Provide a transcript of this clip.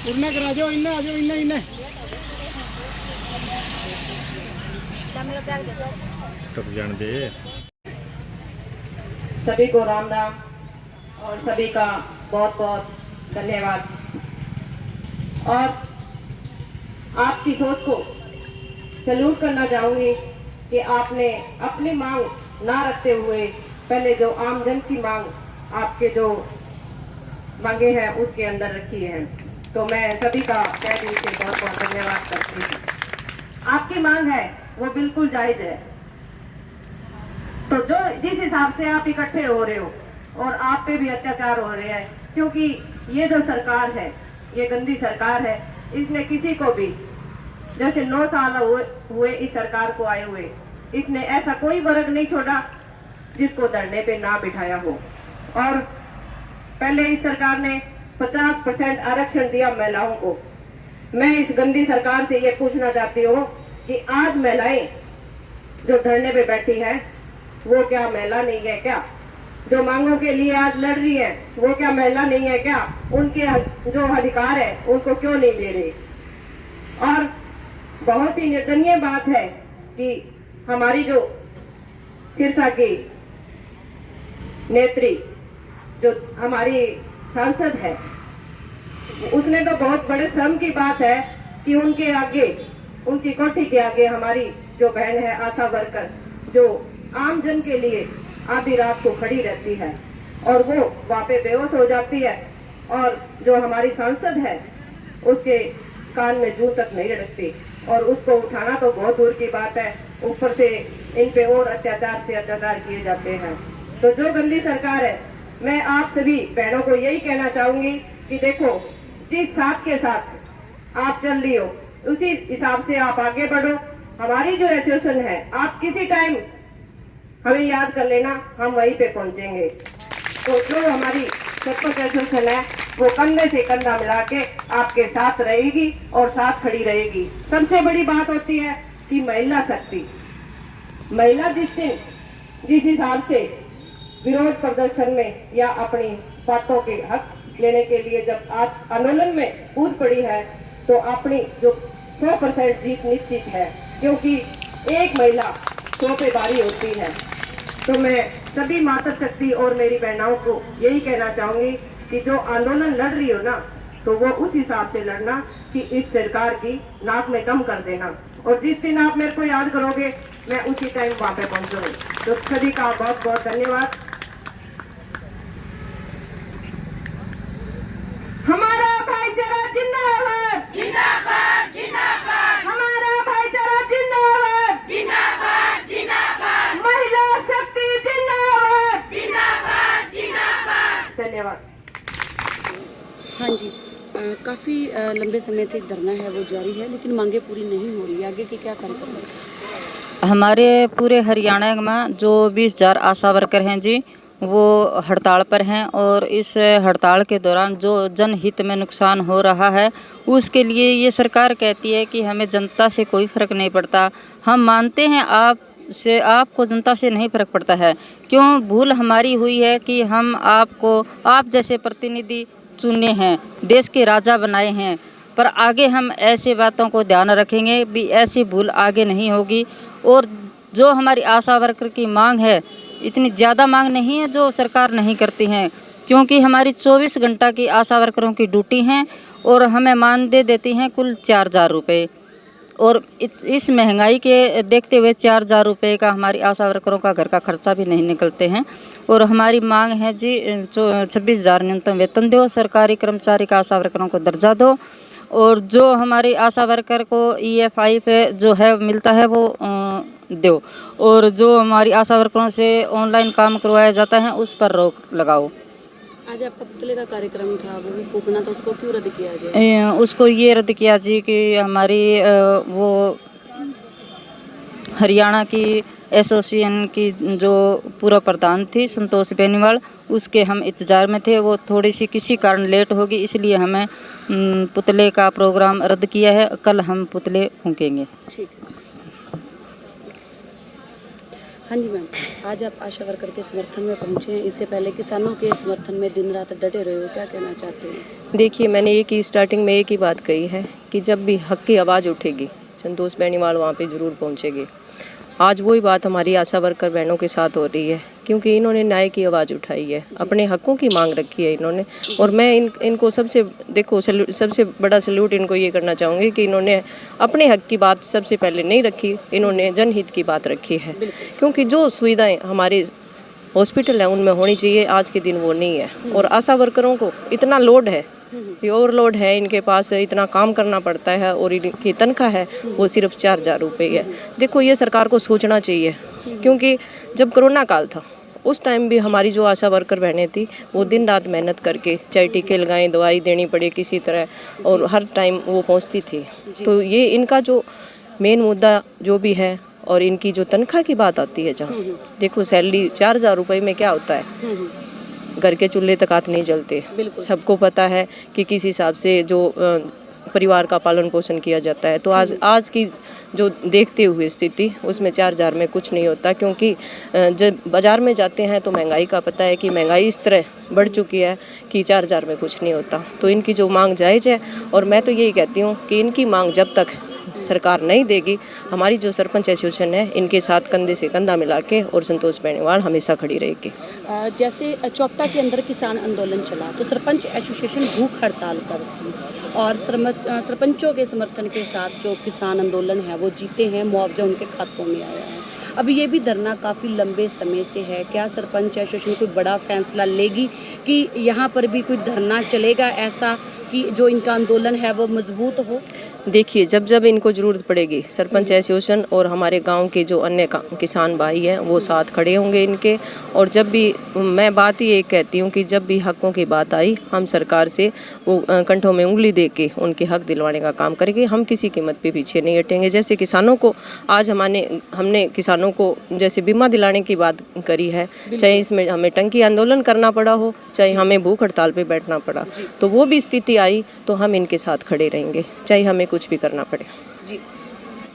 उन्हें करा जाओ, इन्हें आ जाओ, इन्हें टप जान दे। सभी को राम राम और सभी का बहुत बहुत धन्यवाद। और आपकी सोच को सैल्यूट करना चाहूँगी कि आपने अपनी मांग ना रखते हुए पहले जो आम जन की मांग आपके जो मांगे हैं उसके अंदर रखी है। तो मैं सभी का तहे दिल से बहुत बहुत धन्यवाद करती हूँ। आपकी मांग है वो बिल्कुल जायज है। तो जो जिस हिसाब से आप इकट्ठे हो रहे हो और आप पे भी अत्याचार हो रहे हैं, क्योंकि ये जो सरकार है ये गंदी सरकार है। इसने किसी को भी, जैसे 9 साल हुए इस सरकार को आए हुए, इसने ऐसा कोई वर्ग नहीं छोड़ा जिसको धरने पे ना बिठाया हो। और पहले इस सरकार ने 50% आरक्षण दिया महिलाओं को। मैं इस गंदी सरकार से ये पूछना चाहती हूँ कि आज महिलाएं जो धरने पे बैठी है वो क्या महिला नहीं है क्या? जो मांगों के लिए आज लड़ रही है वो क्या महिला नहीं है क्या? उनके जो अधिकार है उनको क्यों नहीं दे रहे? और बहुत ही निंदनीय बात है कि हमारी जो सिरसा की नेत्री जो हमारी सांसद है, उसने तो बहुत बड़े शर्म की बात है कि उनके आगे, उनकी कोठी के आगे हमारी जो बहन है आशा वर्कर, जो आम जन के लिए आधी रात को खड़ी रहती है और वो वहाँ पे बेहोश हो जाती है, और जो हमारी सांसद है उसके कान में जूं तक नहीं रखती, और उसको उठाना तो बहुत दूर की बात है, ऊपर से इन पे और अत्याचार से अत्याचार किए जाते हैं। तो जो गंदी सरकार है, मैं आप सभी बहनों को यही कहना चाहूंगी कि देखो, जिस साथ के साथ आप चल रही हो उसी हिसाब से आप आगे बढ़ो। हमारी जो एसोसिएशन है, आप किसी टाइम हमें याद कर लेना, हम वहीं पे पहुंचेंगे। तो जो हमारी सरपंच एसोसिएशन है वो कंधे से कंधा मिला के आपके साथ रहेगी और साथ खड़ी रहेगी। सबसे बड़ी बात होती है कि महिला शक्ति, महिला जिस हिसाब से विरोध प्रदर्शन में या अपनी बातों के हक लेने के लिए जब आज आंदोलन में कूद पड़ी है, तो अपनी जो 100% जीत निश्चित है, क्योंकि एक महिला 100 पे भारी होती है। तो मैं सभी माता शक्ति और मेरी बहनों को यही कहना चाहूंगी कि जो आंदोलन लड़ रही हो ना, तो वो उस हिसाब से लड़ना कि इस सरकार की नाक में दम कर देना, और जिस दिन आप मेरे को याद करोगे मैं उसी टाइम वहां पे पहुंचूंगी। तो सभी का बहुत बहुत धन्यवाद। हमारा भाईचारा जिंदाबाद, जिंदाबाद जिंदाबाद, हमारा भाईचारा जिंदाबाद, जिंदाबाद जिंदाबाद, महिला शक्ति जिंदाबाद, जिंदाबाद जिंदाबाद। धन्यवाद। हाँ जी, काफ़ी लंबे समय तक धरना है वो जारी है, लेकिन मांगे पूरी नहीं हो रही। आगे की क्या कार्यक्रम है? हमारे पूरे हरियाणा में जो 20,000 आशा वर्कर हैं जी, वो हड़ताल पर हैं, और इस हड़ताल के दौरान जो जनहित में नुकसान हो रहा है उसके लिए ये सरकार कहती है कि हमें जनता से कोई फ़र्क नहीं पड़ता। हम मानते हैं आपको जनता से नहीं फ़र्क पड़ता है। क्यों? भूल हमारी हुई है कि हम आप जैसे प्रतिनिधि चुने हैं, देश के राजा बनाए हैं, पर आगे हम ऐसे बातों को ध्यान रखेंगे भी ऐसी भूल आगे नहीं होगी। और जो हमारी आशा वर्कर की मांग है, इतनी ज़्यादा मांग नहीं है जो सरकार नहीं करती हैं, क्योंकि हमारी 24 घंटा की आशा वर्करों की ड्यूटी हैं और हमें मानदेय देती हैं कुल 4,000 रुपये। और इस महंगाई के देखते हुए 4,000 रुपये का हमारी आशा वर्करों का घर का खर्चा भी नहीं निकलते हैं। और हमारी मांग है जी 26,000 न्यूनतम वेतन दो, सरकारी कर्मचारी का आशा वर्करों को दर्जा दो, और जो हमारी आशा वर्कर को EFI पे जो है मिलता है वो दो, और जो हमारी आशा वर्करों से ऑनलाइन काम करवाया जाता है उस पर रोक लगाओ। आज आपका पुतले का कार्यक्रम था, वो भी फूकना था, उसको क्यों रद्द किया गया? उसको ये रद्द किया जी कि हमारी वो हरियाणा की एसोसिएशन की जो पूर्व प्रधान थी संतोष बेनीवाल, उसके हम इंतज़ार में थे। वो थोड़ी सी किसी कारण लेट होगी, इसलिए हमें पुतले का प्रोग्राम रद्द किया है। कल हम पुतले फूंकेंगे। ठीक है। हाँ जी मैम, आज आप आशा वर्कर के समर्थन में पहुंचे हैं। इससे पहले किसानों के समर्थन में दिन रात डटे रहे हो, क्या कहना चाहते हैं? देखिए, मैंने एक ही स्टार्टिंग में एक ही बात कही है कि जब भी हक की आवाज़ उठेगी संतोष बेनीवाल वहाँ पे ज़रूर पहुँचेगी। आज वही बात हमारी आशा वर्कर बहनों के साथ हो रही है, क्योंकि इन्होंने न्याय की आवाज़ उठाई है, अपने हकों की मांग रखी है इन्होंने। और मैं इनको सबसे सबसे बड़ा सल्यूट इनको ये करना चाहूँगी कि इन्होंने अपने हक की बात सबसे पहले नहीं रखी, इन्होंने जनहित की बात रखी है। क्योंकि जो सुविधाएं हमारे हॉस्पिटल हैं उनमें होनी चाहिए, आज के दिन वो नहीं है। और आशा वर्करों को इतना लोड है, ये ओवरलोड है, इनके पास इतना काम करना पड़ता है और इनकी तनख्वाह है वो सिर्फ 4,000 रुपये है। देखो, ये सरकार को सोचना चाहिए, क्योंकि जब कोरोना काल था उस टाइम भी हमारी जो आशा वर्कर बहनें थी वो दिन रात मेहनत करके, चाहे टीके लगाएं, दवाई देनी पड़े किसी तरह, और हर टाइम वो पहुंचती थी। तो ये इनका जो मेन मुद्दा जो भी है, और इनकी जो तनख्वाह की बात आती है, जहाँ देखो सैलरी 4,000 रुपये में क्या होता है, घर के चूल्हे तक हाथ नहीं जलते। सबको पता है कि किस हिसाब से जो परिवार का पालन पोषण किया जाता है। तो आज की जो देखते हुए स्थिति, उसमें 4,000 में कुछ नहीं होता। क्योंकि जब बाज़ार में जाते हैं तो महंगाई का पता है कि महंगाई इस तरह बढ़ चुकी है कि 4,000 में कुछ नहीं होता। तो इनकी जो मांग जायज़ है, और मैं तो यही कहती हूँ कि इनकी मांग जब तक सरकार नहीं देगी, हमारी जो सरपंच एसोसिएशन है इनके साथ कंधे से कंधा मिला के और संतोष बेनीवाल हमेशा खड़ी रहेगी। जैसे चोपटा के अंदर किसान आंदोलन चला तो सरपंच एसोसिएशन भूख हड़ताल पर थी, और सरपंचों के समर्थन के साथ जो किसान आंदोलन है वो जीते हैं, मुआवजा उनके खातों में आया है। अब ये भी धरना काफ़ी लंबे समय से है, क्या सरपंच एसोसिएशन कोई बड़ा फैसला लेगी कि यहाँ पर भी कोई धरना चलेगा ऐसा कि जो इनका आंदोलन है वो मजबूत हो? देखिए, जब इनको ज़रूरत पड़ेगी, सरपंच एसोसिएशन और हमारे गांव के जो अन्य किसान भाई हैं वो साथ खड़े होंगे इनके। और जब भी, मैं बात ही एक कहती हूँ कि जब भी हकों की बात आई, हम सरकार से वो कंठों में उंगली दे के उनके हक दिलवाने का काम करेंगे। हम किसी कीमत पे पीछे नहीं हटेंगे। जैसे किसानों को आज हमने किसानों को जैसे बीमा दिलाने की बात करी है, चाहे इसमें हमें टंकी आंदोलन करना पड़ा हो, चाहे हमें भूख हड़ताल पे बैठना पड़ा, तो वो भी स्थिति आई तो हम इनके साथ खड़े रहेंगे, चाहे हमें कुछ भी करना पड़े। जी।